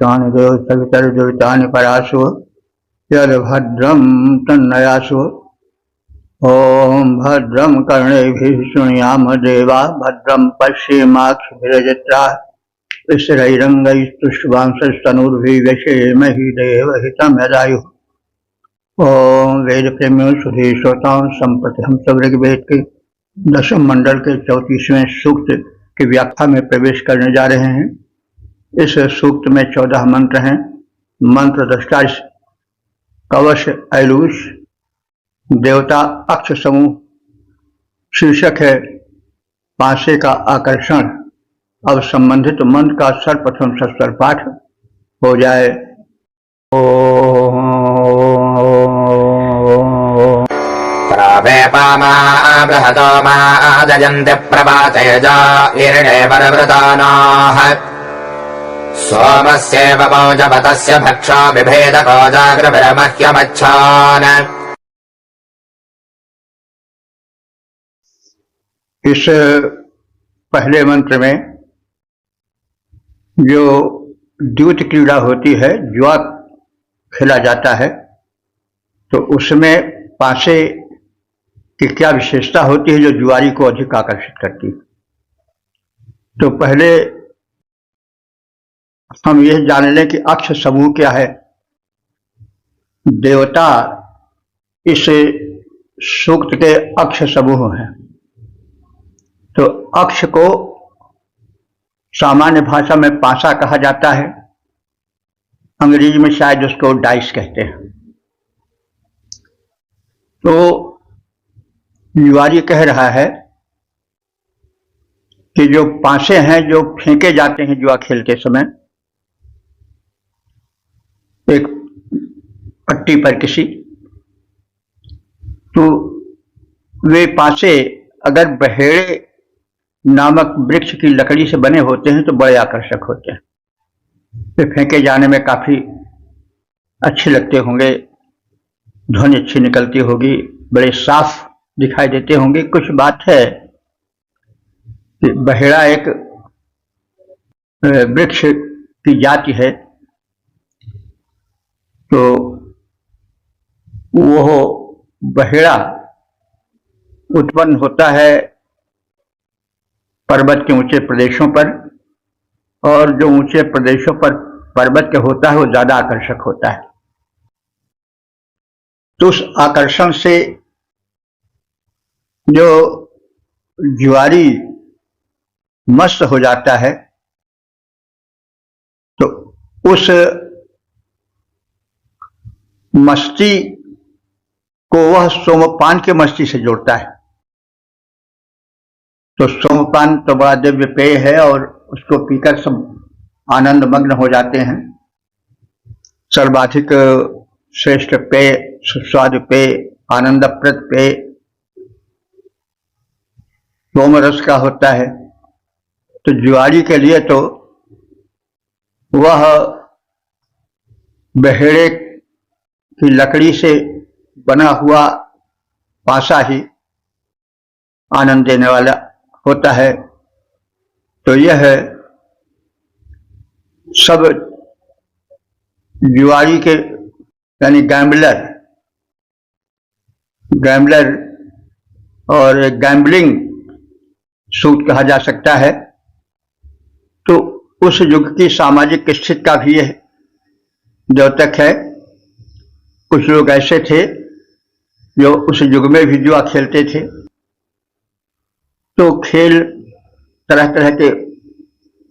विश्वानि देव सवितर्जुतानि परासु यद् भद्रं तन्नयासु। ओम भद्रं कर्णेभिः शृणुयाम देवा भद्रं पश्येमाक्षभिर्यजत्राः स्थिरैरङ्गैस्तुष्टुवांसस्तनूर्भिः व्यशेमहि देवहितं यदायुः। ओम वेद प्रेमियों सुधी श्रोताओं, संप्रति हम सब ऋग्वेद के 10वें मंडल के 34वें सूक्त की व्याख्या में प्रवेश करने जा रहे हैं। इस सूक्त में 14 मंत्र हैं। मंत्र दृष्टा कवच ऐलूष, देवता अक्ष समूह, शीर्षक है पासे का आकर्षण। अब संबंधित मंत्र का सर्वप्रथम सस्वर पाठ हो जाए। बृहतो माजयन्ति प्रभातेजा ईर्णे परवृतानाः सोमस्यैव मौजपतस्य भक्षा बिभेदको जागृभिर्मह्यमच्छान्। इस पहले मंत्र में जो द्यूत क्रीड़ा होती है, जुआ खेला जाता है, तो उसमें पासे की क्या विशेषता होती है जो जुआरी को अधिक आकर्षित करती है। तो पहले हम यह जान लें कि अक्ष समूह क्या है। देवता इस सूक्त के अक्ष समूह हैं। तो अक्ष को सामान्य भाषा में पासा कहा जाता है, अंग्रेजी में शायद उसको डाइस कहते हैं। तो जुआरी कह रहा है कि जो पासे हैं जो फेंके जाते हैं जुआ खेलते समय एक पट्टी पर किसी, तो वे पासे अगर बहेड़े नामक वृक्ष की लकड़ी से बने होते हैं तो बड़े आकर्षक होते हैं। वे फेंके जाने में काफी अच्छे लगते होंगे, ध्वनि अच्छी निकलती होगी, बड़े साफ दिखाई देते होंगे। कुछ बात है कि बहेड़ा एक वृक्ष की जाति है, तो वो बहेड़ा उत्पन्न होता है पर्वत के ऊंचे प्रदेशों पर, और जो ऊंचे प्रदेशों पर पर्वत के होता है वो ज्यादा आकर्षक होता है। तो उस आकर्षण से जो जुआरी मस्त हो जाता है, तो उस मस्ती को वह सोमपान के मस्ती से जोड़ता है। तो सोमपान तो बड़ा दिव्य पेय है और उसको पीकर सब आनंद मग्न हो जाते हैं। सर्वाधिक श्रेष्ठ पेय, सुस्वादु पेय, आनंदप्रद पेय सोमरस का होता है। तो जुआरी के लिए तो वह बहेड़े की लकड़ी से बना हुआ पासा ही आनंद देने वाला होता है। तो यह सब जुआरी के यानी गैम्बलर और गैम्बलिंग सूट कहा जा सकता है। तो उस युग की सामाजिक स्थिति का भी यह द्योतक है। कुछ लोग ऐसे थे जो उस युग में भी जुआ खेलते थे। तो खेल तरह तरह के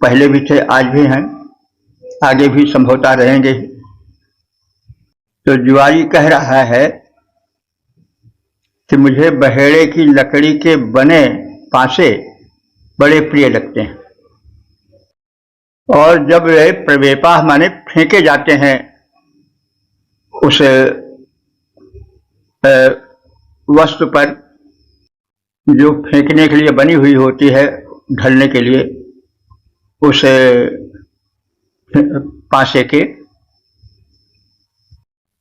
पहले भी थे, आज भी हैं, आगे भी संभवतः रहेंगे। तो जुआरी कह रहा है कि मुझे बहेड़े की लकड़ी के बने पासे बड़े प्रिय लगते हैं, और जब वे प्रवेपाह माने फेंके जाते हैं उस वस्तु पर जो फेंकने के लिए बनी हुई होती है, ढलने के लिए उस पासे के,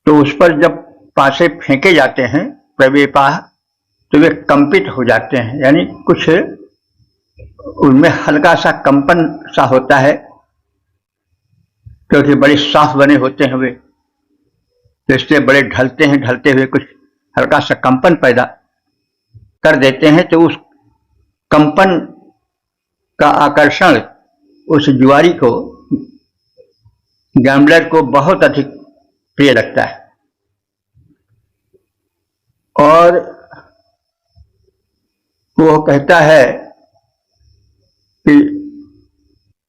तो उस पर जब पासे फेंके जाते हैं प्रवेपाह, तो वे कंपित हो जाते हैं, यानी कुछ उनमें हल्का सा कंपन सा होता है। क्योंकि बड़े साफ बने होते हैं वे, तो इसलिए बड़े ढलते हैं, ढलते हुए कुछ हल्का सा कंपन पैदा कर देते हैं, तो उस कंपन का आकर्षण उस जुआरी को, गैम्बलर को बहुत अधिक प्रिय लगता है। और वो कहता है कि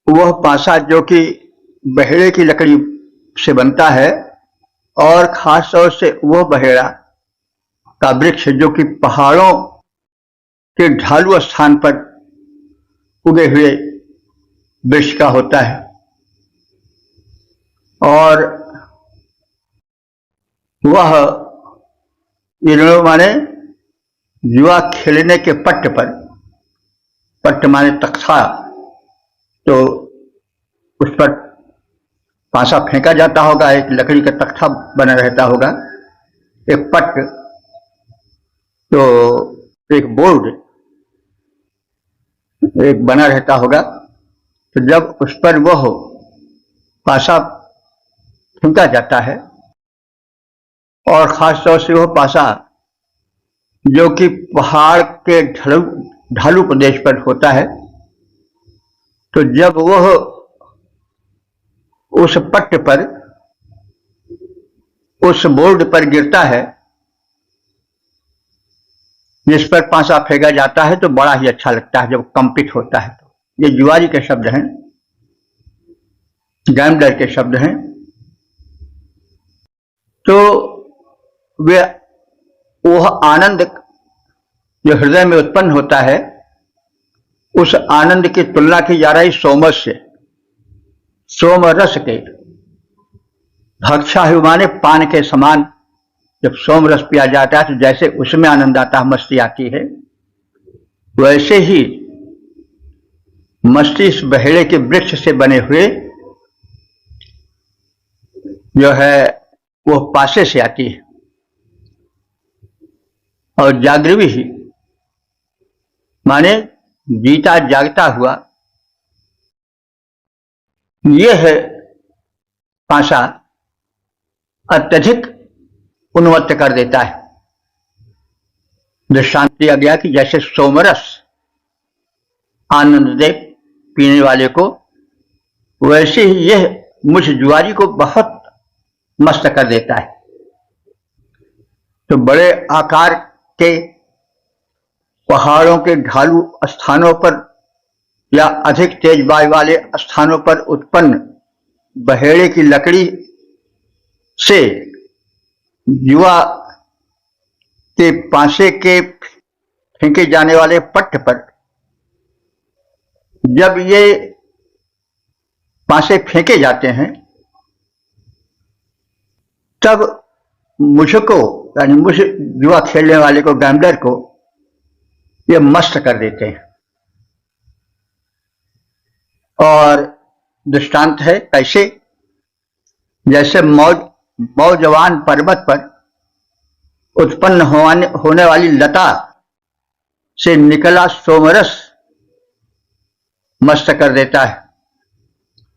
वह पासा जो कि बहेड़े की लकड़ी से बनता है, और खास तौर से वह बहेड़ा का वृक्ष जो कि पहाड़ों के ढालू स्थान पर उगे हुए वृक्ष का होता है, और वह इन्होंने माने जुआ खेलने के पट्ट पर, पट्ट माने तख्ता, तो उस पर पासा फेंका जाता होगा, एक लकड़ी का तख्ता बना रहता होगा, एक पट्ट, तो एक बोर्ड एक बना रहता होगा। तो जब उस पर वह पासा फेंका जाता है, और खास तौर से वह पासा जो कि पहाड़ के ढालू प्रदेश पर होता है, तो जब वह उस पट्ट पर, उस बोर्ड पर गिरता है जिस पर पासा फेंका जाता है, तो बड़ा ही अच्छा लगता है जब कंपित होता है। तो ये जुआरी के शब्द हैं, गैम्बलर के शब्द हैं। तो वह आनंद जो हृदय में उत्पन्न होता है, उस आनंद की तुलना की जा रही सोमरस से, सोमरस के, भक्षा माने पान के समान जब सोमरस पिया जाता है तो जैसे उसमें आनंद आता है, मस्ती आती है, वैसे ही मस्ती इस बहेड़े के वृक्ष से बने हुए जो है वो पासे से आती है। और जागृवी ही माने जीता जागता हुआ यह है पासा अत्यधिक उन्मत्त कर देता है। दृष्टांत दिया गया कि जैसे सोमरस आनंद दे पीने वाले को, वैसे ही यह मुझ जुआरी को बहुत मस्त कर देता है। तो बड़े आकार के पहाड़ों के ढालू स्थानों पर या अधिक तेज वायु वाले स्थानों पर उत्पन्न बहेड़े की लकड़ी से जुआ के पासे के फेंके जाने वाले पट्ट पर जब ये पासे फेंके जाते हैं, तब मुझको यानी मुझ जुआ खेलने वाले को, गैम्बलर को, ये मस्त कर देते हैं। और दृष्टांत है कैसे, जैसे मौजवान पर्वत पर उत्पन्न होने वाली लता से निकला सोमरस मस्त कर देता है।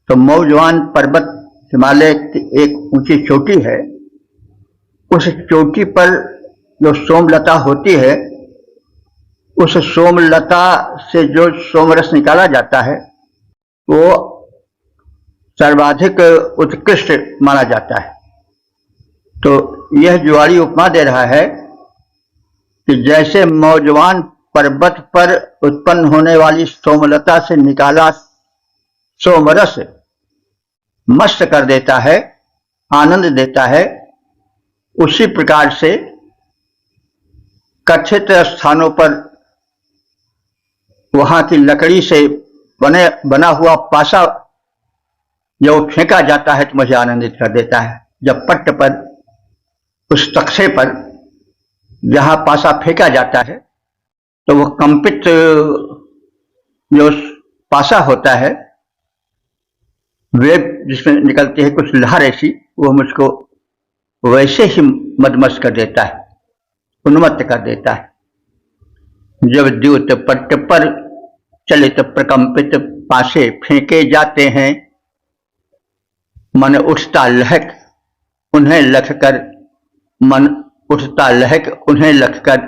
तो मौजवान पर्वत हिमालय की एक ऊंची चोटी है, उस चोटी पर जो सोमलता होती है, उस सोमलता से जो सोमरस निकाला जाता है वो सर्वाधिक उत्कृष्ट माना जाता है। तो यह जुआरी उपमा दे रहा है कि जैसे मौजवान पर्वत पर उत्पन्न होने वाली सोमलता से निकाला सोमरस मस्त कर देता है, आनंद देता है, उसी प्रकार से कथित स्थानों पर वहां की लकड़ी से बना हुआ पासा जब फेंका जाता है तो मुझे आनंदित कर देता है। जब पट्ट पर, उस तख्ते पर जहां पासा फेंका जाता है, तो वह कंपित जो पासा होता है, वेग जिसमें निकलती है कुछ लहर ऐसी, वो मुझको वैसे ही मदमस्त कर देता है, उन्मत्त कर देता है। जब द्यूत पट्ट पर चलित प्रकंपित पासे फेंके जाते हैं, मन उठता लहक उन्हें लखकर, मन उठता लहक उन्हें लखकर,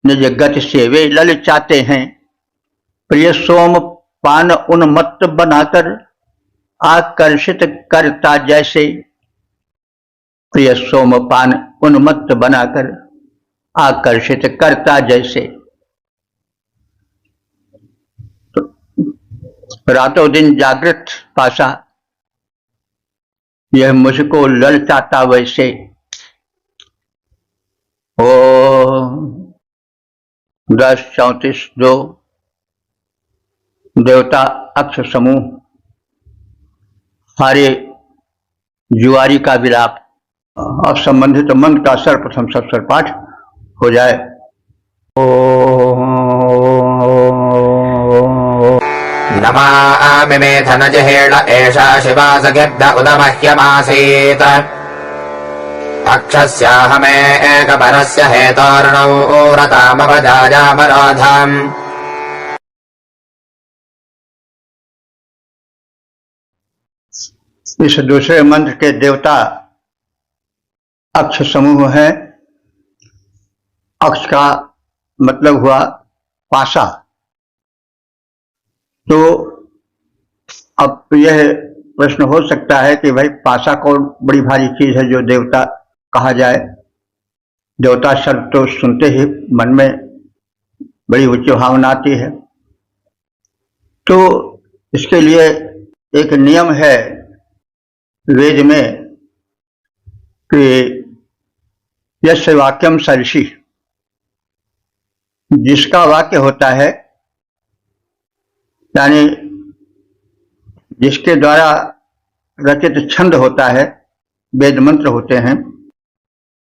निज गति से वे ललचाते हैं। प्रिय सोम पान उन्मत्त बनाकर आकर्षित करता जैसे, प्रिय सोम पान उन्मत्त बनाकर आकर्षित करता जैसे। तो रातों दिन जागृत पासा, यह मुझको ललचाता वैसे। ओ 10:34:2 देवता अक्ष समूह हारे जुआरी का विलाप। अब संबंधित मंत्र का सर्वप्रथम सत्सर पाठ हो जाए। नमामि मेधनजहेळ एषा शिवा सखिब्ध उदमह्यमासीत्। अक्षस्याहमेकपरस्य हेतोर्णौ रतामपजायामरोधम्। इस दूसरे मंत्र के देवता अक्ष समूह है। अक्ष का मतलब हुआ पासा। तो अब यह प्रश्न हो सकता है कि भाई पासा कौन बड़ी भारी चीज है जो देवता कहा जाए। देवता शब्द तो सुनते ही मन में बड़ी उच्च भावना आती है। तो इसके लिए एक नियम है वेद में कि यस्य वाक्यम स ऋषि, जिसका वाक्य होता है यानी जिसके द्वारा रचित छंद होता है, वेद मंत्र होते हैं,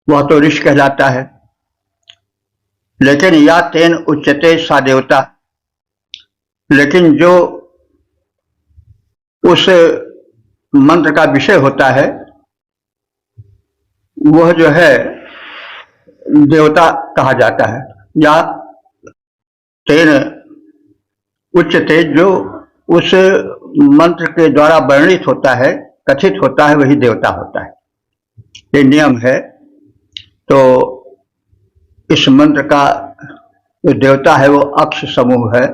वह तो ऋषि कहलाता है। लेकिन या तेन उच्यते सा देवता, लेकिन जो उस मंत्र का विषय होता है वह जो है देवता कहा जाता है। या तेन उच्चते, जो उस मंत्र के द्वारा वर्णित होता है, कथित होता है, वही देवता होता है। ये नियम है। तो इस मंत्र का जो देवता है वो अक्ष समूह है।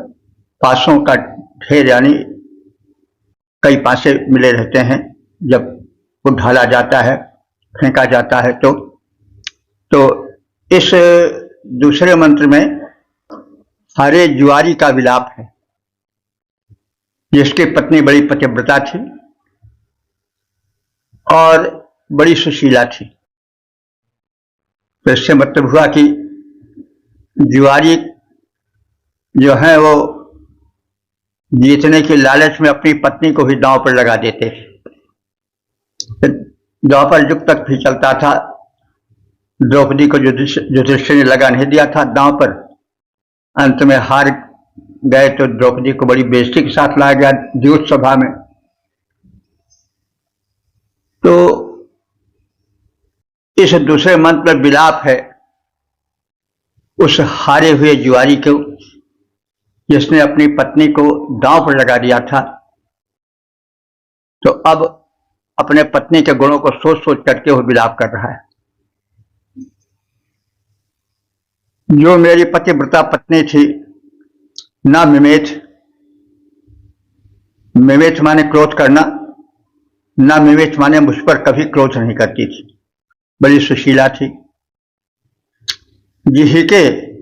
पासों का ढेर, यानी कई पासे मिले रहते हैं। जब वो ढाला जाता है, फेंका जाता है तो इस दूसरे मंत्र में हरे जुआरी का विलाप है, जिसकी पत्नी बड़ी पतिव्रता थी और बड़ी सुशीला थी। तो इससे मतलब हुआ कि जुआरी जो है वो जीतने के लालच में अपनी पत्नी को भी दांव पर लगा देते थे। द्वापर युग तक भी चलता था। द्रौपदी को युधिष्ठिर ने लगा नहीं दिया था दांव पर। अंत में हार गए तो द्रौपदी को बड़ी बेइज्जती के साथ लाया गया द्यूत सभा में। तो इस दूसरे मंत्र में विलाप है उस हारे हुए जुआरी को, जिसने अपनी पत्नी को दांव पर लगा दिया था। तो अब अपने पत्नी के गुणों को सोच सोच करके वो विलाप कर रहा है। जो मेरी पतिव्रता पत्नी थी, ना मिमेथ, मिमेथ माने क्रोध करना, ना मिमेथ माने मुझ पर कभी क्रोध नहीं करती थी, बड़ी सुशीला थी। जिही के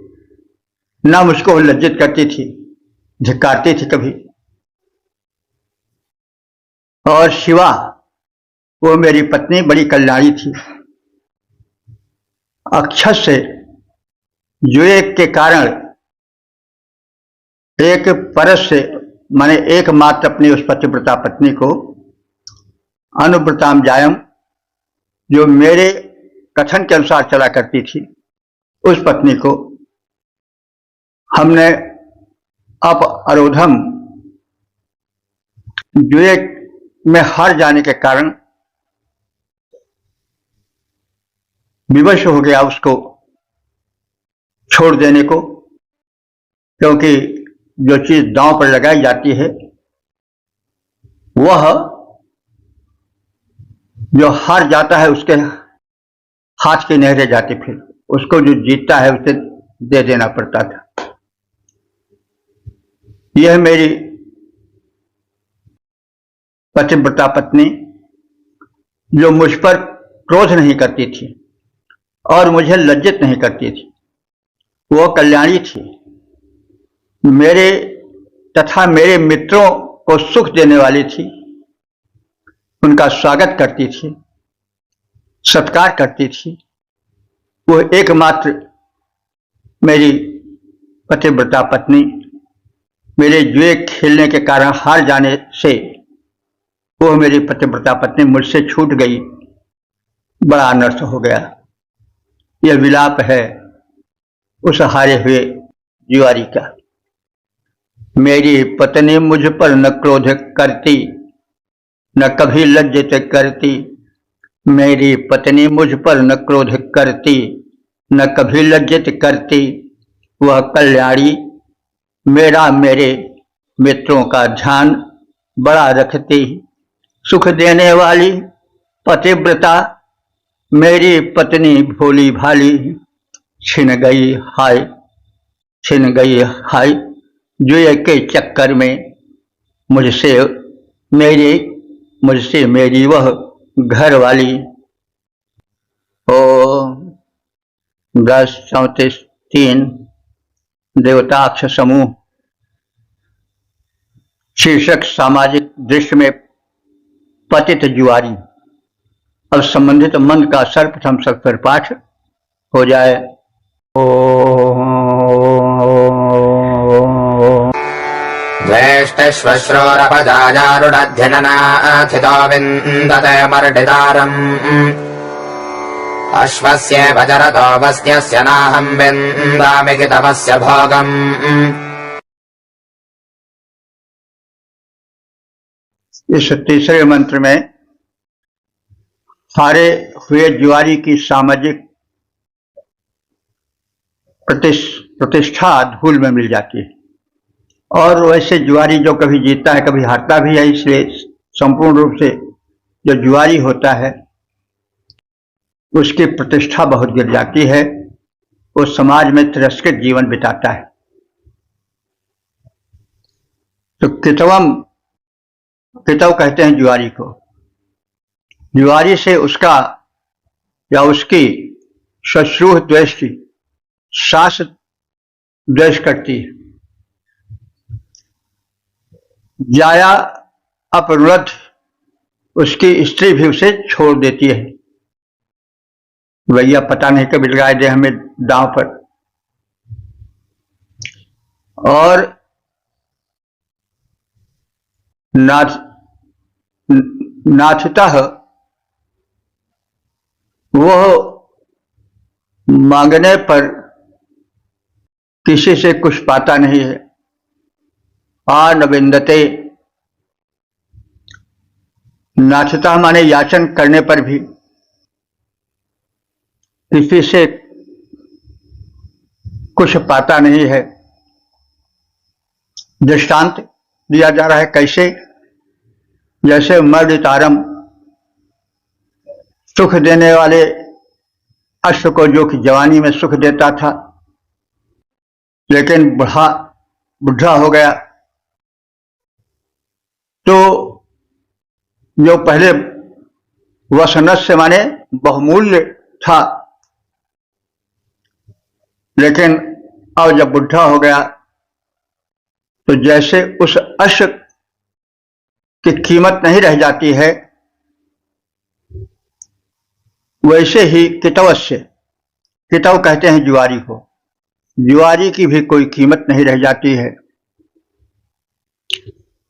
ना मुझको लज्जित करती थी, धिक्कारती थी कभी। और शिवा, वो मेरी पत्नी बड़ी कल्याणी थी। अक्षर से जुएक के कारण एक परस से माने एकमात्र अपनी उस पतिव्रता पत्नी को, अनुव्रताम जायम, जो मेरे कथन के अनुसार चला करती थी, उस पत्नी को हमने अप अरोधम जुएक में हार जाने के कारण विवश हो गया उसको छोड़ देने को। क्योंकि जो चीज दांव पर लगाई जाती है वह जो हार जाता है उसके हाथ की नहीं रह जाती, फिर उसको जो जीतता है उसे दे देना पड़ता था। यह मेरी पतिव्रता पत्नी, जो मुझ पर क्रोध नहीं करती थी और मुझे लज्जित नहीं करती थी, वो कल्याणी थी। मेरे तथा मेरे मित्रों को सुख देने वाली थी, उनका स्वागत करती थी, सत्कार करती थी। वो एकमात्र मेरी पतिव्रता पत्नी मेरे जुए खेलने के कारण हार जाने से वो मेरी पतिव्रता पत्नी मुझसे छूट गई, बड़ा अनर्थ हो गया। यह विलाप है उस हारे हुए जुआरी का। मेरी पत्नी मुझ पर न क्रोध करती, न कभी लज्जित करती। मेरी पत्नी मुझ पर न क्रोध करती, न कभी लज्जित करती। वह कल्याणी मेरा मेरे मित्रों का ध्यान बड़ा रखती। सुख देने वाली पतिव्रता मेरी पत्नी भोली भाली। छिन गई हाय, छिन गई हाय जुए के चक्कर में मुझसे मेरी वह घर वाली। ओ 10:34-3 देवताक्ष समूह। शीर्षक सामाजिक दृश्य में पतित जुआरी। अब संबंधित मंत्र का सर्वप्रथम सत्वर पाठ हो जाए। द्वेष्टश्वश्रोरपजारुणध्यननाथितो विन्दते मर्डितारम् अश्वस्य वजरतो वस्यस्य नाहं विन्दामि कितवस्य भोगम्। इस तीसरे मंत्र में हारे हुए जुआरी की सामाजिक प्रतिष्ठा धूल में मिल जाती है। और वैसे जुआरी जो कभी जीतता है कभी हारता भी है, इसलिए संपूर्ण रूप से जो जुआरी होता है उसकी प्रतिष्ठा बहुत गिर जाती है। वो समाज में तिरस्कृत जीवन बिताता है। तो कितव कहते हैं जुआरी को। जुआरी से उसका या उसकी श्वश्रूह द्वेष की सास द्वेष करती है। जाया अपरुद्ध उसकी स्त्री भी उसे छोड़ देती है। भैया पता नहीं कब लगाए दे हमें दांव पर। और नाथतः वह मांगने पर किसी से कुछ पाता नहीं है। न विंदते, नाथता माने याचन करने पर भी किसी से कुछ पाता नहीं है। दृष्टांत दिया जा रहा है कैसे, जैसे मर्दितारम सुख देने वाले अश्व को जो कि जवानी में सुख देता था लेकिन बुढ़ा हो गया, तो जो पहले वसनस्य माने बहुमूल्य था लेकिन अब जब बुढ़ा हो गया तो जैसे उस अश्व की कीमत नहीं रह जाती है वैसे ही कितवस्य, कितव कहते हैं जुआरी को, जुआरी की भी कोई कीमत नहीं रह जाती है।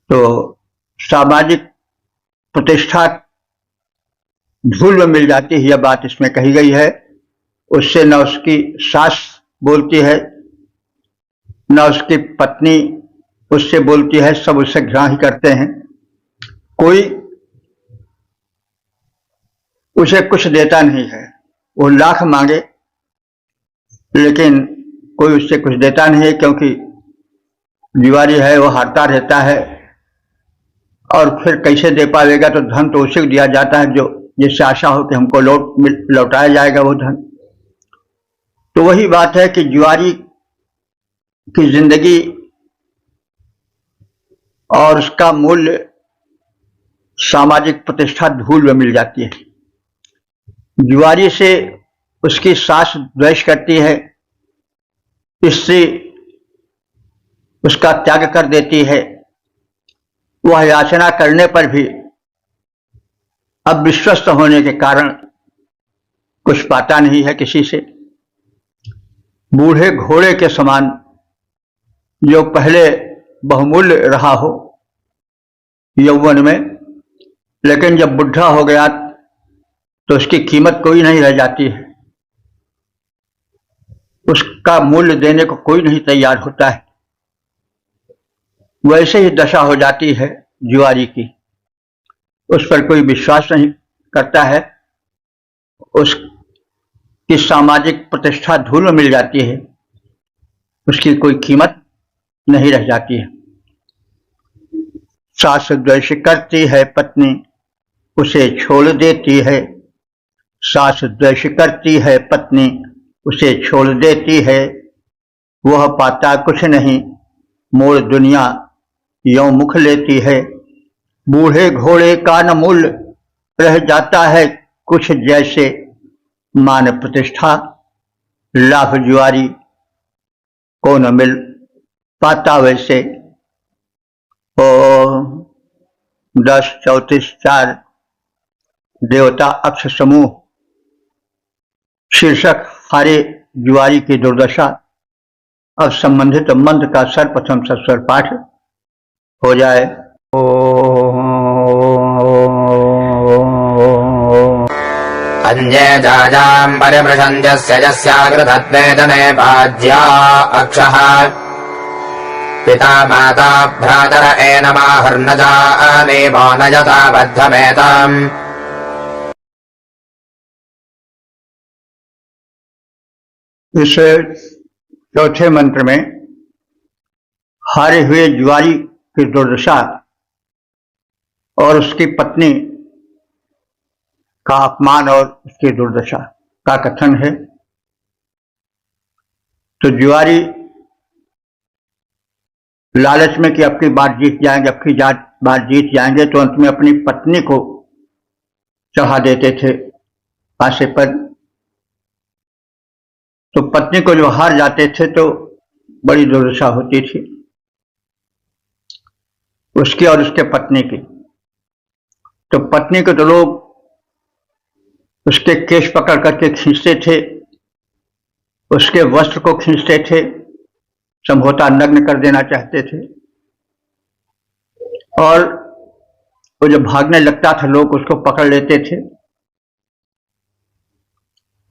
तो सामाजिक प्रतिष्ठा धूल में मिल जाती है, यह बात इसमें कही गई है। उससे न उसकी सास बोलती है न उसकी पत्नी उससे बोलती है, सब उससे घृणा ही करते हैं। कोई उसे कुछ देता नहीं है, वो लाख मांगे लेकिन कोई उससे कुछ देता नहीं है, क्योंकि जुआरी है वो हारता रहता है। और फिर कैसे दे पाएगा, तो धन तो उसे दिया जाता है जो जिससे आशा हो कि हमको लौटाया जाएगा वो धन। तो वही बात है कि जुआरी की जिंदगी और उसका मूल्य सामाजिक प्रतिष्ठा धूल में मिल जाती है। जुआरी से उसकी सास द्वेष करती है, स्त्री उसका त्याग कर देती है। वह याचना करने पर भी अब विश्वस्त होने के कारण कुछ पाता नहीं है किसी से। बूढ़े घोड़े के समान जो पहले बहुमूल्य रहा हो यौवन में, लेकिन जब बुढ़ा हो गया तो उसकी कीमत कोई नहीं रह जाती है, उसका मूल्य देने को कोई नहीं तैयार होता है। वैसे ही दशा हो जाती है जुआरी की। उस पर कोई विश्वास नहीं करता है, उसकी सामाजिक प्रतिष्ठा धूल में मिल जाती है, उसकी कोई कीमत नहीं रह जाती है। सास द्वेष करती है पत्नी उसे छोड़ देती है, सास द्वेष करती है पत्नी उसे छोड़ देती है। वह पाता कुछ नहीं मोड़ दुनिया यों मुख लेती है। बूढ़े घोड़े का न मूल्य रह जाता है कुछ, जैसे मान प्रतिष्ठा लाभ जुआरी को न मिल पाता वैसे। ओ 10:34 देवता अक्ष समूह शीर्षक हारे जुआरी की दुर्दशा। अब संबंधित मंत्र का सर्वप्रथम सस्वर पाठ हो जाए। अन्ये जाजाम् परिमृशन्त्यस्य यस्याग्रतद्वेदने पाज्या अक्षः पिता माता भ्रातर एनमाहुर्न जानीमो न यथा बद्धमेताम्। इस चौथे मंत्र में हारे हुए जुआरी की दुर्दशा और उसकी पत्नी का अपमान और उसकी दुर्दशा का कथन है। तो जुआरी लालच में कि अपनी बात जीत जाएंगे, अपनी बात जीत जाएंगे, तो अंत में अपनी पत्नी को चढ़ा देते थे फांसी पर। तो पत्नी को जो हार जाते थे तो बड़ी दुर्दशा होती थी उसकी और उसके पत्नी की। तो पत्नी को तो लोग उसके केश पकड़ करके खींचते थे, उसके वस्त्र को खींचते थे, संभवतः नग्न कर देना चाहते थे। और वो जब भागने लगता था लोग उसको पकड़ लेते थे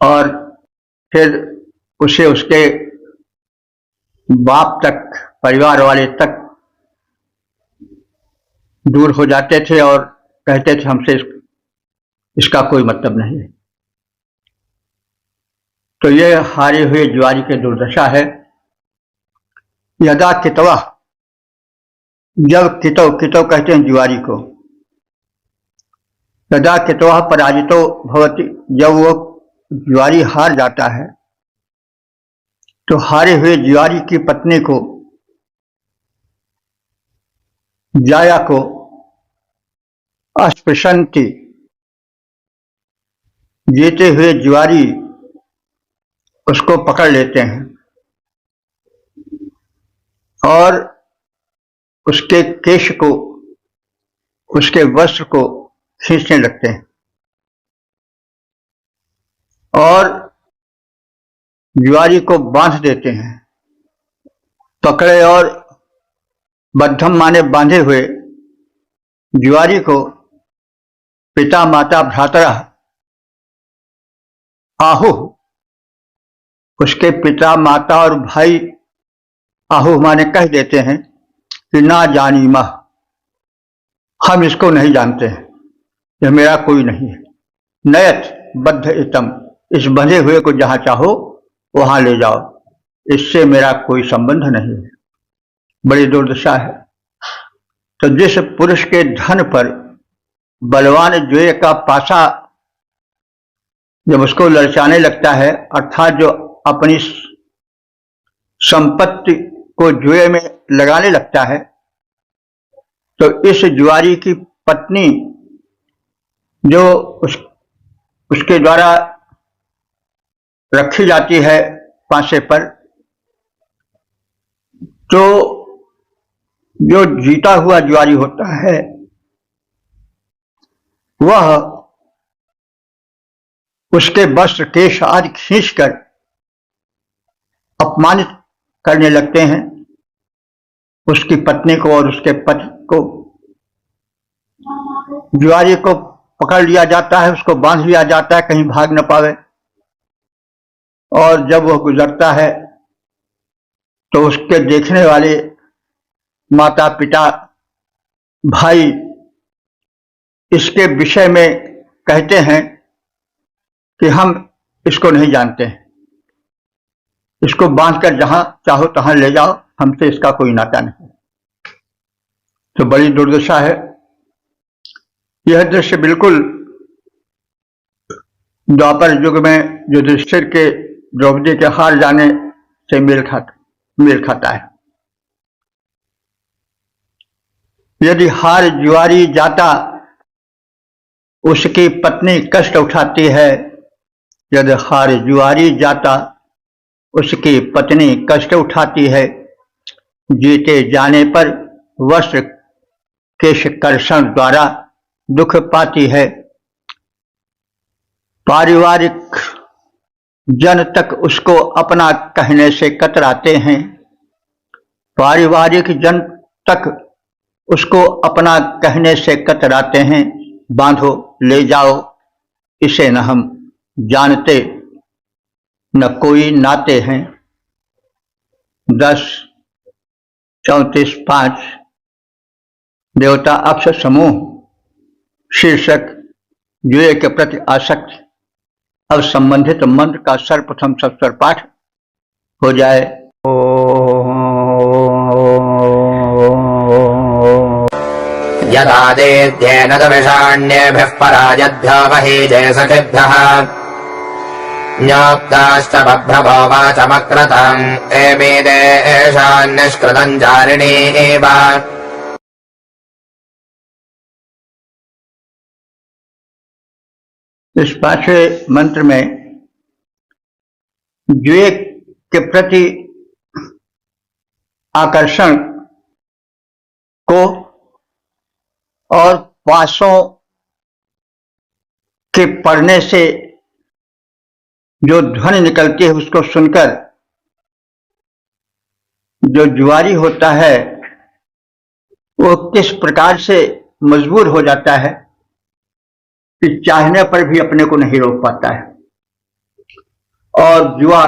और फिर उसे उसके बाप तक, परिवार वाले तक दूर हो जाते थे और कहते थे हमसे इसका कोई मतलब नहीं है। तो ये हारे हुए जुआरी की दुर्दशा है। यदा कितवा, जब कितव कहते हैं जुआरी को, यदा कितवा पराजितो भवति, जब वो जुआरी हार जाता है तो हारे हुए जुआरी की पत्नी को, जाया को अस्पृशंति, जीते हुए जुआरी उसको पकड़ लेते हैं और उसके केश को, उसके वस्त्र को खींचने लगते हैं और जुआरी को बांध देते हैं। पकड़े और बद्धम माने बांधे हुए जुआरी को पिता माता भ्रातरा आहु, उसके पिता माता और भाई आहु माने कह देते हैं कि ना जानी मह, हम इसको नहीं जानते हैं, यह मेरा कोई नहीं है। नयत बद्ध इतम, इस बंधे हुए को जहां चाहो वहां ले जाओ, इससे मेरा कोई संबंध नहीं है। बड़ी दुर्दशा है। तो जिस पुरुष के धन पर बलवान जुए का पासा जब उसको ललचाने लगता है, अर्थात जो अपनी संपत्ति को जुए में लगाने लगता है, तो इस जुआरी की पत्नी जो उसके द्वारा रखी जाती है पासे पर, तो जो जीता हुआ जुआरी होता है वह उसके वस्त्र केश आदि खींचकर अपमानित करने लगते हैं उसकी पत्नी को और उसके पति को। जुआरी को पकड़ लिया जाता है, उसको बांध लिया जाता है कहीं भाग न पावे, और जब वह गुजरता है तो उसके देखने वाले माता पिता भाई इसके विषय में कहते हैं कि हम इसको नहीं जानते हैं, इसको बांधकर जहां चाहो तहां ले जाओ, हमसे इसका कोई नाता नहीं। तो बड़ी दुर्दशा है। यह दृश्य बिल्कुल द्वापर युग में युधिष्ठिर के द्रौपदी के हार जाने से मेल खाता है। यदि हार जुआरी जाता उसकी पत्नी कष्ट उठाती है, यदि हार जुआरी जाता उसकी पत्नी कष्ट उठाती है, जीते जाने पर वस्त्र केश कर्षण द्वारा दुख पाती है, पारिवारिक जन तक उसको अपना कहने से कतराते हैं, पारिवारिक जन तक उसको अपना कहने से कतराते हैं, बांधो ले जाओ, इसे न हम जानते न कोई नाते हैं। 10:34-5 देवता अक्षर समूह शीर्षक जुए के प्रति आसक्ति। अब संबंधित मंत्र का सर्वप्रथम सत्वर पाठ हो जाए। यदादित्येन दविषाण्येभिः पराजद्भ्यो महीजे सखिभ्यः न्योक्ताश्च बभ्रभो वाचमक्रतम् एमीदे एषान् निष्कृतम् चारिणी एव। इस पांचवें मंत्र में जुए के प्रति आकर्षण को और पासों के पड़ने से जो ध्वनि निकलती है उसको सुनकर जो जुआरी होता है वो किस प्रकार से मजबूर हो जाता है कि चाहने पर भी अपने को नहीं रोक पाता है और जुआ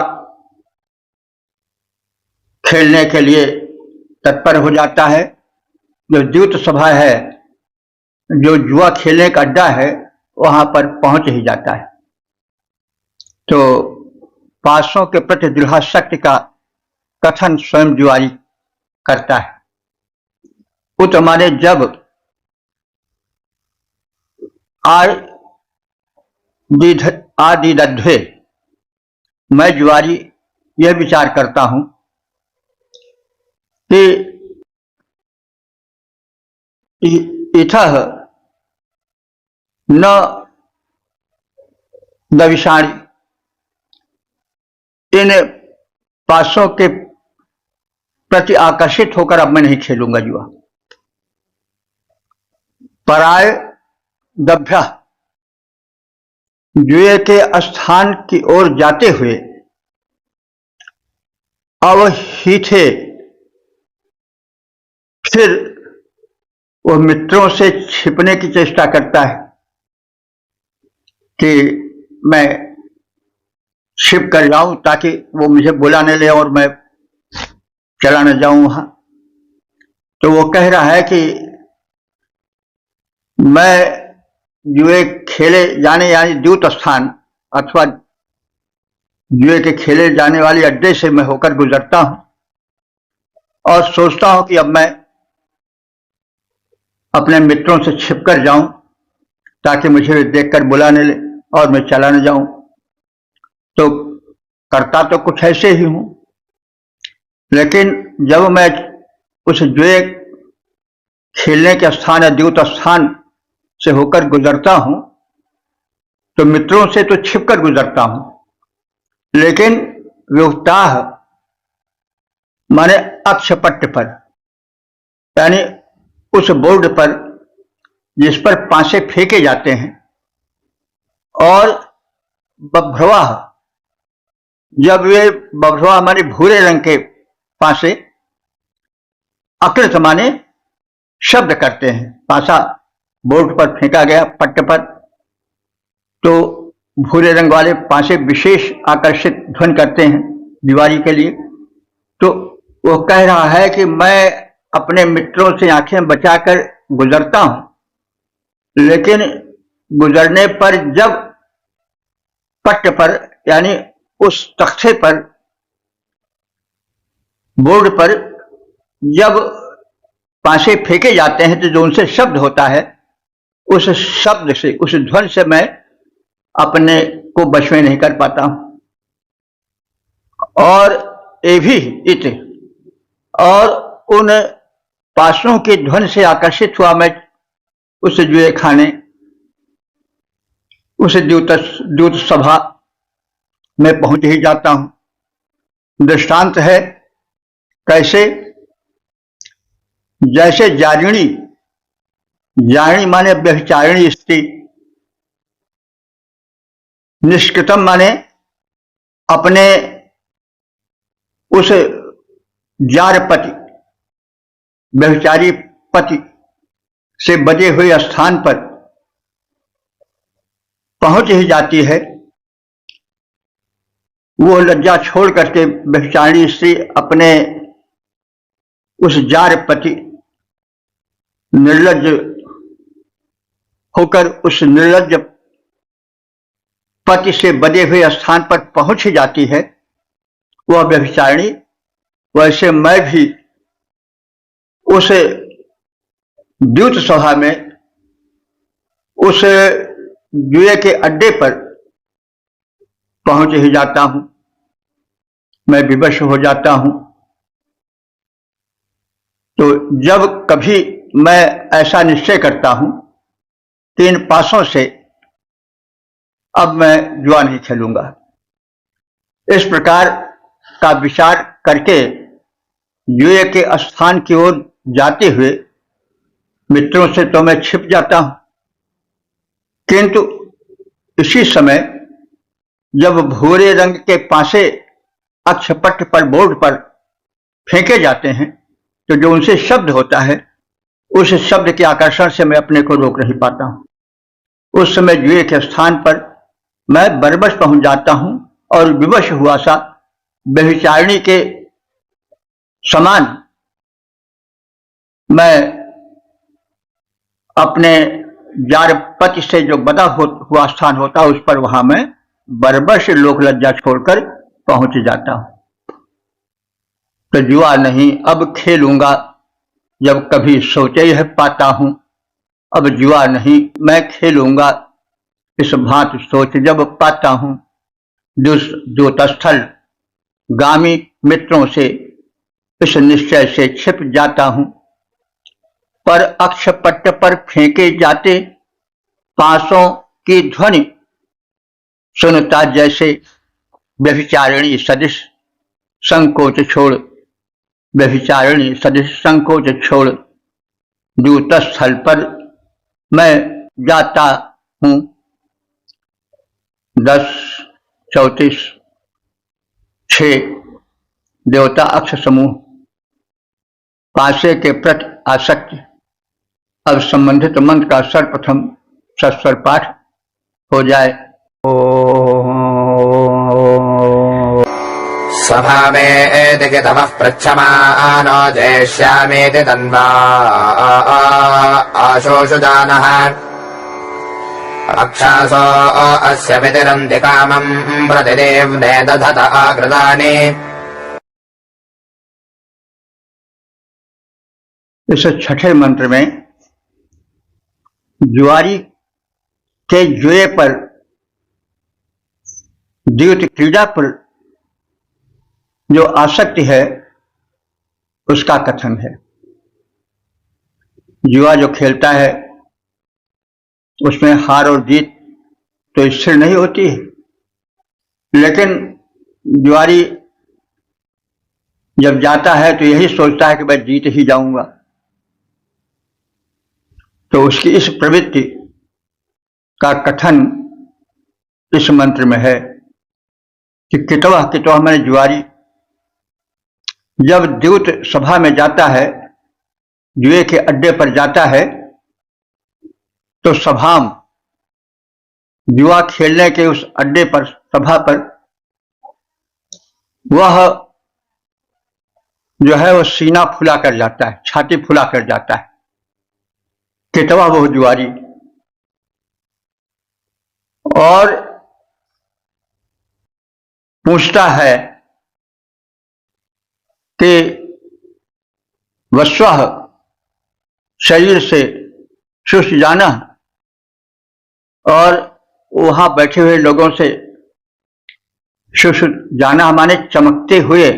खेलने के लिए तत्पर हो जाता है। जो द्यूत सभा है, जो जुआ खेलने का अड्डा है, वहां पर पहुंच ही जाता है। तो पासों के प्रति दृढ़ाशक्ति का कथन स्वयं जुआरी करता है। उत माने जब आदिदध्वे मैं जुआरी यह विचार करता हूं कि इथः न दविषाणी, इन पासों के प्रति आकर्षित होकर अब मैं नहीं खेलूंगा जुआ। पराय दभ्य, जुए के स्थान की ओर जाते हुए अवहीथे, फिर वह मित्रों से छिपने की चेष्टा करता है कि मैं छिप कर जाऊं ताकि वो मुझे बुला न ले और मैं चला न जाऊं वहां। तो वो कह रहा है कि मैं जुए खेले जाने यानी द्यूत स्थान अथवा जुए के खेले जाने वाले अड्डे से मैं होकर गुजरता हूं और सोचता हूं कि अब मैं अपने मित्रों से छिपकर जाऊं ताकि मुझे देखकर बुला न ले और मैं चला न जाऊं। तो करता तो कुछ ऐसे ही हूं, लेकिन जब मैं उस जुए खेलने के स्थान या द्यूत स्थान से होकर गुजरता हूं तो मित्रों से तो छिपकर गुजरता हूं, लेकिन व्युक्ताह माने अक्षपट्ट पर, यानी उस बोर्ड पर जिस पर पांसे फेंके जाते हैं, और बभ्रवाह, जब वे बभ्रवाह माने भूरे रंग के पांसे अकृत माने शब्द करते हैं, पासा बोर्ड पर फेंका गया पट्ट पर, तो भूरे रंग वाले पासे विशेष आकर्षित ध्वनि करते हैं दीवारी के लिए। तो वो कह रहा है कि मैं अपने मित्रों से आंखें बचाकर गुजरता हूं, लेकिन गुजरने पर जब पट्ट पर यानी उस तख्ते पर, बोर्ड पर जब पासे फेंके जाते हैं तो जो उनसे शब्द होता है, उस शब्द से, उस ध्वनि से मैं अपने को वश में नहीं कर पाता हूं। और ये भी इत, और उन पासों की ध्वनि से आकर्षित हुआ मैं उस जुए खाने, उस द्यूत सभा में पहुंच ही जाता हूं। दृष्टांत है कैसे, जैसे जारिणी, जारिणी माने व्यभिचारिणी स्त्री, निष्कृतम माने अपने उस जार पति, व्यभिचारी पति से बजे हुए स्थान पर पहुंच ही जाती है। वो लज्जा छोड़ करके व्यभिचारिणी स्त्री अपने उस जार पति, निर्लज्ज होकर उस निर्लज्ज पति से बजे हुए स्थान पर पहुंच ही जाती है, वह व्यभिचारिणी। वैसे मैं भी उस द्यूत सभा में, उस जुए के अड्डे पर पहुंच ही जाता हूं, मैं विवश हो जाता हूं। तो जब कभी मैं ऐसा निश्चय करता हूं कि इन पासों से अब मैं जुआ नहीं खेलूंगा, इस प्रकार का विचार करके जुए के स्थान की ओर जाते हुए मित्रों से तो मैं छिप जाता हूं, किंतु इसी समय जब भूरे रंग के पासे अक्षपट्ट पर, बोर्ड पर फेंके जाते हैं, तो जो उनसे शब्द होता है, उस शब्द के आकर्षण से मैं अपने को रोक नहीं पाता हूं। उस समय जुए के स्थान पर मैं बरबस पहुंच जाता हूं और विवश हुआ सा व्यभिचारिणी के समान मैं अपने जार पति से जो बदा हुआ स्थान होता है, उस पर वहां मैं बरबस लोक लज्जा छोड़कर पहुंच जाता हूं। तो जुआ नहीं अब खेलूंगा, जब कभी सोचे ही पाता हूं, अब जुआ नहीं मैं खेलूंगा, इस भांति सोच जब पाता हूं, द्यूतस्थल गामी मित्रों से इस निश्चय से छिप जाता हूं। पर अक्षपट्ट पर फेंके जाते पासों की ध्वनि सुनता जैसे व्यभिचारिणी सदृश संकोच छोड़, व्यभिचारिणी सदृश संकोच छोड़ द्यूतस्थल पर मैं जाता हूं। 10:34 देवता अक्ष समूह, पासे के प्रति आसक्ति। अब संबंधित मंत्र का सर्वप्रथम सस्वर पाठ हो जाए। सभामेति तमः पृच्छमानो जेष्यामीति तन्वा आशोषु जानः रक्षासो अस्य वितिरन्ति कामम् प्रतिदेव्ने दधत आकृतानि। इस छठे मंत्र में जुआरी के जुए पर द्यूत क्रीड़ा पर जो आसक्ति है उसका कथन है। जुआ जो खेलता है उसमें हार और जीत तो स्थिर नहीं होती है, लेकिन जुआरी जब जाता है तो यही सोचता है कि मैं जीत ही जाऊंगा। तो उसकी इस प्रवृत्ति का कथन इस मंत्र में है कि कितवा कितवा मैंने जुआरी जब द्यूत सभा में जाता है, जुए के अड्डे पर जाता है, तो सभाम जुआ खेलने के उस अड्डे पर, सभा पर, वह जो है वो सीना फुला कर जाता है, छाती फुला कर जाता है। कितवा वो जुआरी, और पूछता है कि वस्वः शरीर से शुष्क जाना, और वहां बैठे हुए लोगों से शुष्क जाना माने चमकते हुए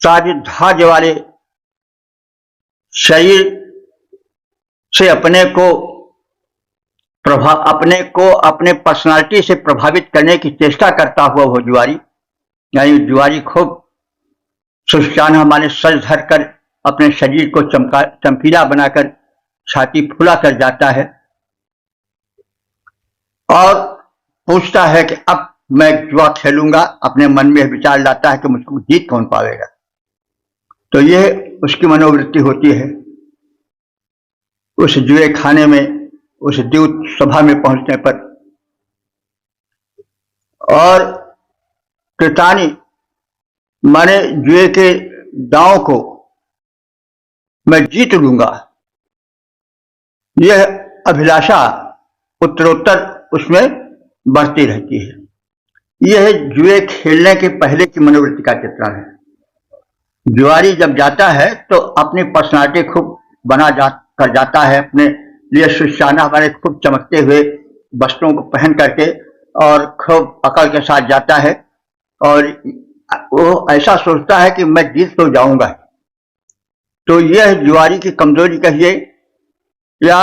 साज धाज वाले शरीर से अपने अपने पर्सनालिटी से प्रभावित करने की चेष्टा करता हुआ वो जुआरी, यानी जुआरी खूब सुस्ताना माने सज धर कर अपने शरीर को चमकीला बनाकर छाती फुला कर जाता है और पूछता है कि अब मैं जुआ खेलूंगा। अपने मन में विचार लाता है कि मुझको जीत कौन पावेगा। तो यह उसकी मनोवृत्ति होती है। उस जुए खाने में, उस द्यूत सभा में पहुंचने पर, और कृतानी माने जुए के दांव को मैं जीत लूंगा, यह अभिलाषा उत्तरोत्तर उसमें बढ़ती रहती है। यह जुए खेलने के पहले की मनोवृत्ति का चित्रण है। जुआरी जब जाता है तो अपनी पर्सनालिटी खूब कर जाता है, अपने लिए सुशाना हमारे खूब चमकते हुए वस्त्रों को पहन करके और खूब अकल के साथ जाता है, और वो ऐसा सोचता है कि मैं जीत तो जाऊंगा। तो यह जुआरी की कमजोरी कहिए या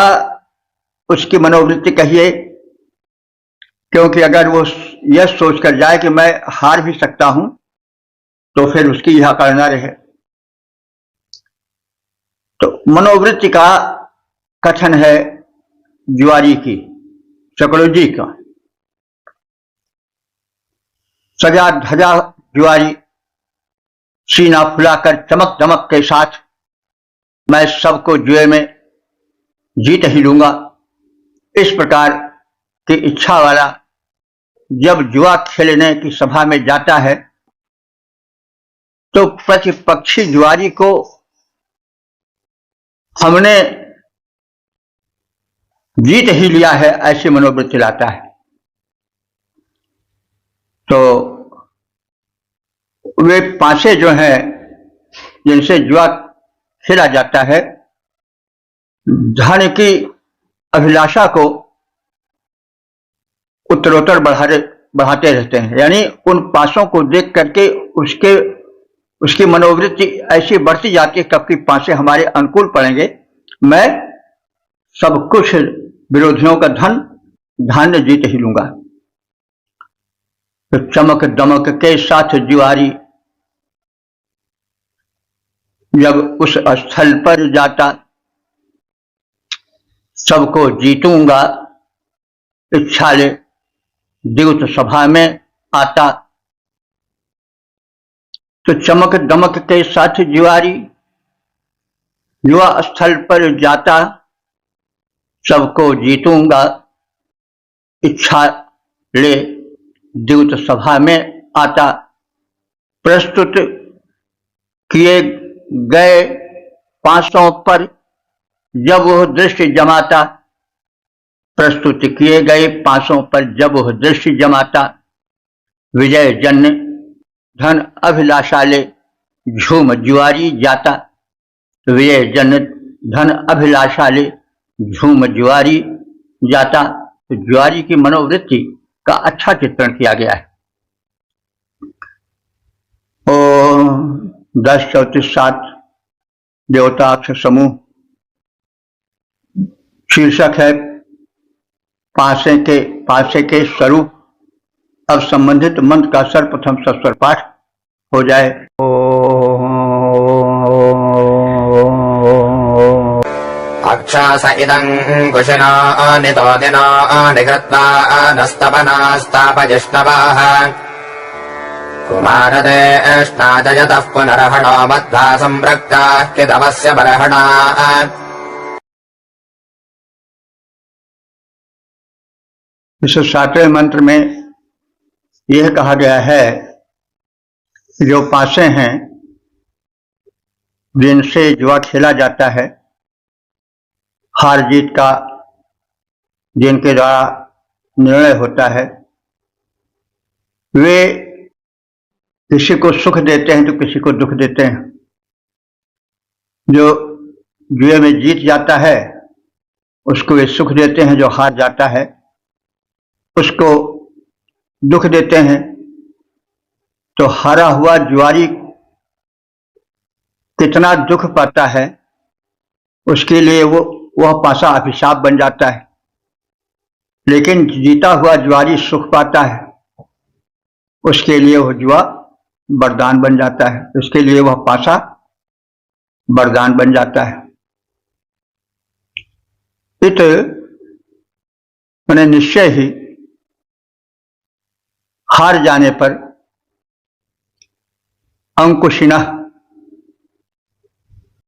उसकी मनोवृत्ति कहिए, क्योंकि अगर वो यह सोच कर जाए कि मैं हार भी सकता हूं तो फिर उसकी यह करना रहे। तो मनोवृत्ति का कथन है जुआरी की, साइकोलॉजी का। सजा धजा जुआरी सीना फुलाकर चमक दमक के साथ मैं सबको जुए में जीत ही लूंगा, इस प्रकार की इच्छा वाला जब जुआ खेलने की सभा में जाता है तो प्रतिपक्षी जुआरी को हमने जीत ही लिया है ऐसी मनोवृत्ति लाता है। तो वे पासे जो हैं जिनसे जुआ खेला जाता है, धन की अभिलाषा को उत्तरोत्तर बढ़ाते रहते हैं। यानी उन पासों को देख करके उसकी मनोवृत्ति ऐसी बढ़ती जाती है कब की पासे हमारे अनुकूल पड़ेंगे, मैं सब कुछ विरोधियों का धान्य जीत ही लूंगा। तो चमक दमक के साथ जुआरी जब उस स्थल पर जाता, सबको जीतूंगा इच्छा ले द्यूत सभा में आता। तो चमक दमक के साथ जुआरी युवा स्थल पर जाता, सबको जीतूंगा इच्छा ले द्यूत सभा में आता। प्रस्तुत किए गए पासों पर जब वह दृष्टि जमाता, प्रस्तुत किए गए पासों पर जब वह दृष्टि जमाता, विजय जन्य धन अभिलाषा ले झूम जुआरी जाता। विजय जन्य धन अभिलाषा ले झूम जुआरी जाता। तो ज्वारी की मनोवृत्ति का अच्छा चित्रण किया गया है। ओम 10 34 7 देवताक्ष समूह। शीर्षक है पासे के स्वरूप। अब संबंधित मंत्र का सर्वप्रथम सस्वर पाठ हो जाए। अक्षास इदं कुशिना नितोदिना निकृत्ता नस्तपनास्तापजिष्णवाः कुमारते एष्णाजयतः पुनरहणो मध्वा सम्पृक्ताः कितवस्य बर्हणाः। इस 7वें मंत्र में यह कहा गया है जो पासे हैं जिनसे जुआ खेला जाता है, हार जीत का जिनके द्वारा निर्णय होता है, वे किसी को सुख देते हैं तो किसी को दुख देते हैं। जो जुए में जीत जाता है उसको वे सुख देते हैं, जो हार जाता है उसको दुख देते हैं। तो हारा हुआ जुआरी कितना दुख पाता है उसके लिए वह पासा अभिशाप बन जाता है, लेकिन जीता हुआ जुआरी सुख पाता है उसके लिए वह जुआ वरदान बन जाता है, उसके लिए वह पासा वरदान बन जाता है। इत मैंने निश्चय ही हार जाने पर अंकुशिना,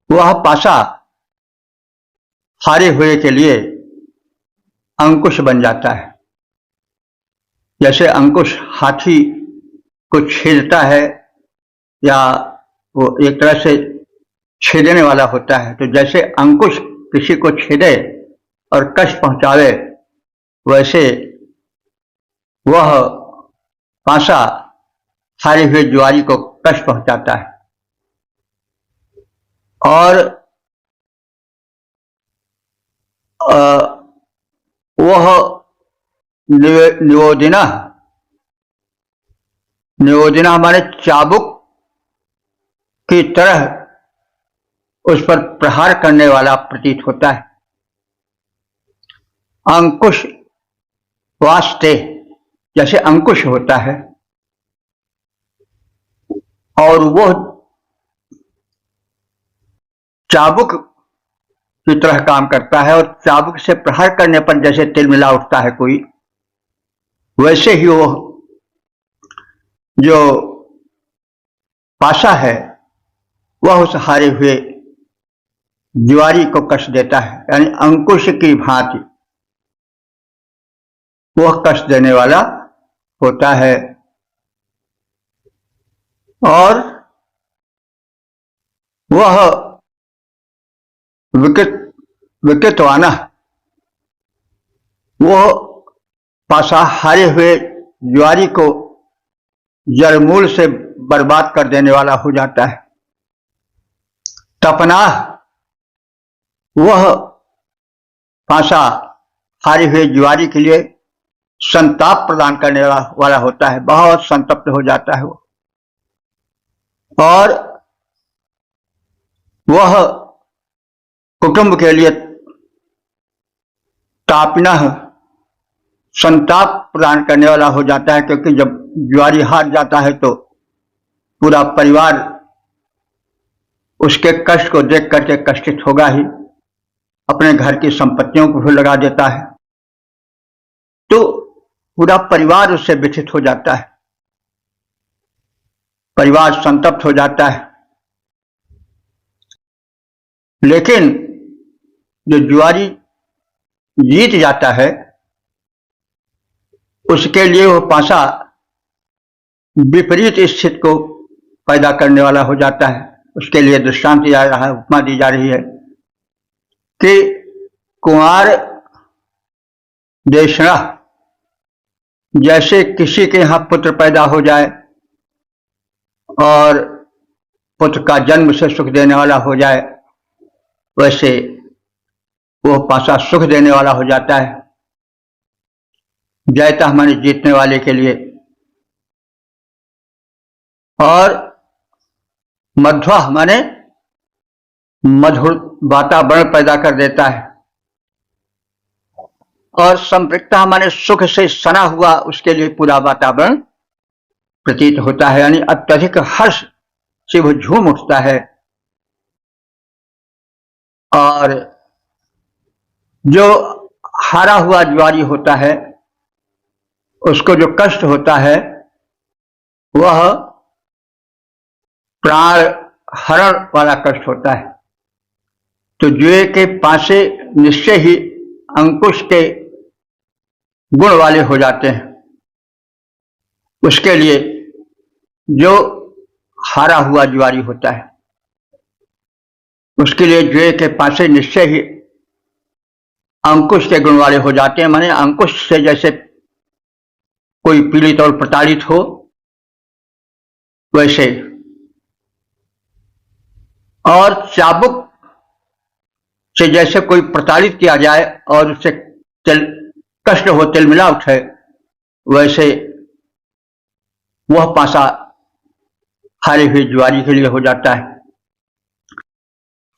वह पासा हारे हुए के लिए अंकुश बन जाता है। जैसे अंकुश हाथी को छेदता है या वो एक तरह से छेदने वाला होता है, तो जैसे अंकुश किसी को छेदे और कष्ट पहुंचावे, वैसे वह पासा हारे हुए जुआरी को कष्ट पहुंचाता है। और वह नियोदिना हमारे चाबुक की तरह उस पर प्रहार करने वाला प्रतीत होता है। अंकुश वास्ते जैसे अंकुश होता है और वह चाबुक की तरह काम करता है, और चाबुक से प्रहार करने पर जैसे तिलमिला उठता है कोई, वैसे ही वो जो पासा है वह उस हारे हुए जुआरी को कष्ट देता है, यानी अंकुश की भांति वह कष्ट देने वाला होता है। और वह विकृतवाना, वह पासा हारे हुए जुआरी को जड़मूल से बर्बाद कर देने वाला हो जाता है। तपनाह, वह पासा हारे हुए जुआरी के लिए संताप प्रदान करने वाला होता है, बहुत संतप्त हो जाता है वो। और वह कुटुंब के लिए तापनः, संताप प्रदान करने वाला हो जाता है, क्योंकि जब जुआरी हार जाता है तो पूरा परिवार उसके कष्ट को देख करके कष्टित होगा ही, अपने घर की संपत्तियों को भी लगा देता है, तो पूरा परिवार उससे व्यथित हो जाता है, परिवार संतप्त हो जाता है। लेकिन जो जुआरी जीत जाता है उसके लिए वह पासा विपरीत स्थिति को पैदा करने वाला हो जाता है। उसके लिए दृष्टांत दिया जा रहा है, उपमा दी जा रही है कि कुंवार देशना, जैसे किसी के यहां पुत्र पैदा हो जाए और पुत्र का जन्म से सुख देने वाला हो जाए, वैसे वह पासा सुख देने वाला हो जाता है। जयता माने जीतने वाले के लिए, और मध्वा माने मधुर वातावरण पैदा कर देता है, और संपृक्ता माने सुख से सना हुआ उसके लिए पूरा वातावरण प्रतीत होता है, यानी अत्यधिक हर्ष से वो झूम उठता है। और जो हारा हुआ ज्वारी होता है उसको जो कष्ट होता है वह प्राण हरण वाला कष्ट होता है। तो जुए के पासे निश्चय ही अंकुश के गुण वाले हो जाते हैं। उसके लिए जो हारा हुआ ज्वारी होता है उसके लिए जुए के पासे निश्चय ही अंकुश के गुण वाले हो जाते हैं। माने अंकुश से जैसे कोई पीड़ित और प्रताड़ित हो वैसे, और चाबुक से जैसे कोई प्रताड़ित किया जाए और उससे कष्ट हो, तिलमिला उठे, वैसे वह पासा हारे हुए ज्वारी के लिए हो जाता है।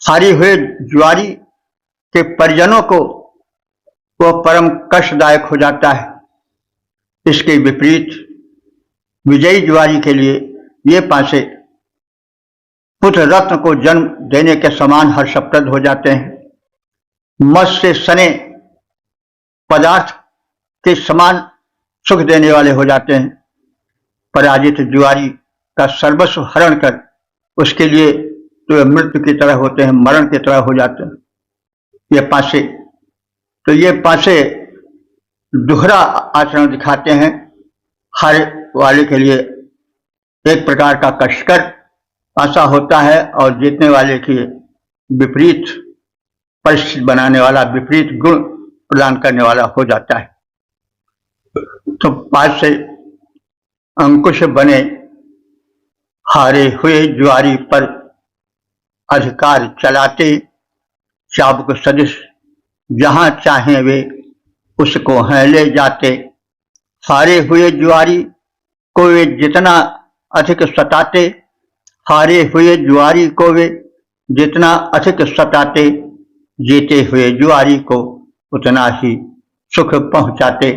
हारे हुए ज्वारी के परिजनों को वह परम कष्टदायक हो जाता है। इसके विपरीत विजयी ज्वारी के लिए ये पासे पुत्र रत्न को जन्म देने के समान हर्षप्रद हो जाते हैं। मत से सने पदार्थ के समान सुख देने वाले हो जाते हैं। पराजित जुआरी का सर्वस्व हरण कर उसके लिए तो मृत्यु की तरह होते हैं, मरण की तरह हो जाते हैं ये पासे। तो ये पासे दोहरा आचरण दिखाते हैं। हारे वाले के लिए एक प्रकार का कष्टकर पासा होता है और जीतने वाले की विपरीत परिस्थिति बनाने वाला, विपरीत गुण प्रदान करने वाला हो जाता है। तो पास से अंकुश बने हारे हुए ज्वारी पर अधिकार चलाते, चाबुक सदृश जहां चाहे वे उसको हैं ले जाते। हारे हुए ज्वारी को वे जितना अधिक सताते, हारे हुए ज्वारी को वे जितना अधिक सताते, जीते हुए जुआरी को उतना ही सुख पहुंचाते।